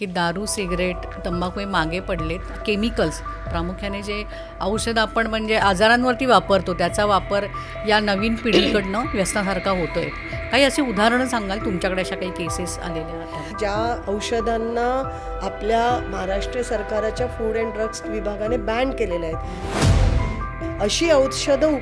की दारू, सिगरेट, तंबाखू हे मागे पडलेत. केमिकल्स प्रामुख्याने जे औषध आपण म्हणजे आजारांवरती वापरतो त्याचा वापर या नवीन पिढीकडनं व्यसनासारखा होतो आहे. काही अशी उदाहरणं सांगाल तुमच्याकडे अशा काही केसेस आलेल्या आहेत? ज्या औषधांना आपल्या महाराष्ट्र सरकारच्या फूड अँड ड्रग्स विभागाने बॅन केलेलं आहेत अशी औषधं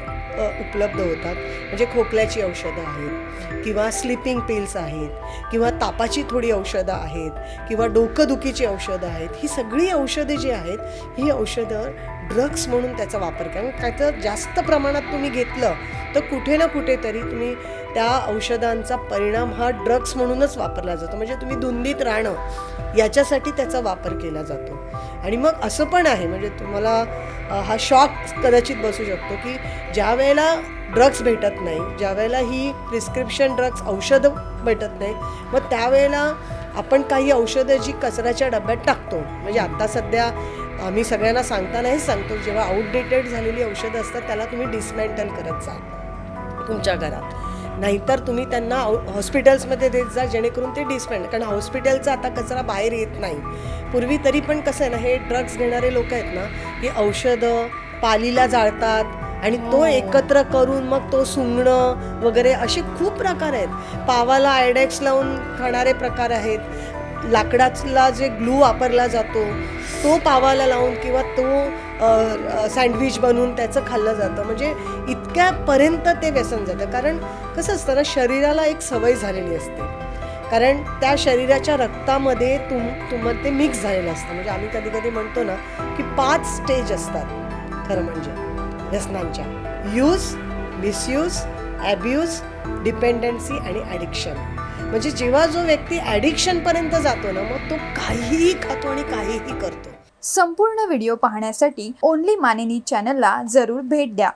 उपलब्ध होतात. म्हणजे खोकल्याची औषधं आहेत किंवा स्लीपिंग पिल्स आहेत किंवा तापाची थोडी औषधं आहेत किंवा डोकंदुखीची औषधं आहेत. ही सगळी औषधे जी आहेत ही औषधं ड्रग्स म्हणून त्याचा वापर करा. त्याचं जास्त प्रमाणात तुम्ही घेतलं तर कुठे ना कुठेतरी तुम्ही त्या औषधांचा परिणाम हा ड्रग्स म्हणूनच वापरला जातो. म्हणजे तुम्ही धुंदीत राहणं याच्यासाठी त्याचा वापर केला जातो. आणि मग असं पण आहे म्हणजे तुम्हाला हा शॉक कदाचित बसू शकतो की ज्या वेळेला ड्रग्स भेटत नाही, ज्या वेळेला ही प्रिस्क्रिप्शन ड्रग्स औषधं भेटत नाही, मग त्यावेळेला आपण काही औषधं जी कचऱ्याच्या डब्यात टाकतो. म्हणजे आत्ता सध्या आम्ही सगळ्यांना सांगताना हेच सांगतो, जेव्हा आउटडेटेड झालेली औषधं असतात त्याला तुम्ही डिस्मॅन्टल करत जा तुमच्या घरात. नाहीतर तुम्ही त्यांना हॉस्पिटल्समध्ये देत जा जेणेकरून ते डिस्मॅन्टल, कारण हॉस्पिटलचा आता कचरा बाहेर येत नाही. पूर्वी तरी पण कसं आहे ना, हे ड्रग्स घेणारे लोक आहेत ना, ही औषधं पालीला जाळतात आणि तो एकत्र करून मग तो सुंगणं वगैरे असे खूप प्रकार आहेत. पावाला आयडेक्स लावून खाणारे प्रकार आहेत. लाकडाला जे ग्लू वापरला जातो तो पावाला लावून किंवा तो सँडविच बनवून त्याचं खाल्लं जातं. म्हणजे इतक्यापर्यंत ते व्यसन जातं. कारण कसं असतं ना, शरीराला एक सवय झालेली असते, कारण त्या शरीराच्या रक्तामध्ये ते मिक्स झालेलं असतं. म्हणजे आम्ही कधी कधी म्हणतो ना की 5 स्टेज असतात खरं म्हणजे व्यसनांच्या: यूज, मिसयूज, ॲब्यूज, डिपेंडन्सी आणि ॲडिक्शन. म्हणजे जेव्हा जो व्यक्ती ॲडिक्शनपर्यंत जातो ना, मग तो काहीही खातो आणि काहीही करतो. संपूर्ण व्हिडिओ पाहण्यासाठी ओनली मानिनी चॅनलला जरूर भेट द्या.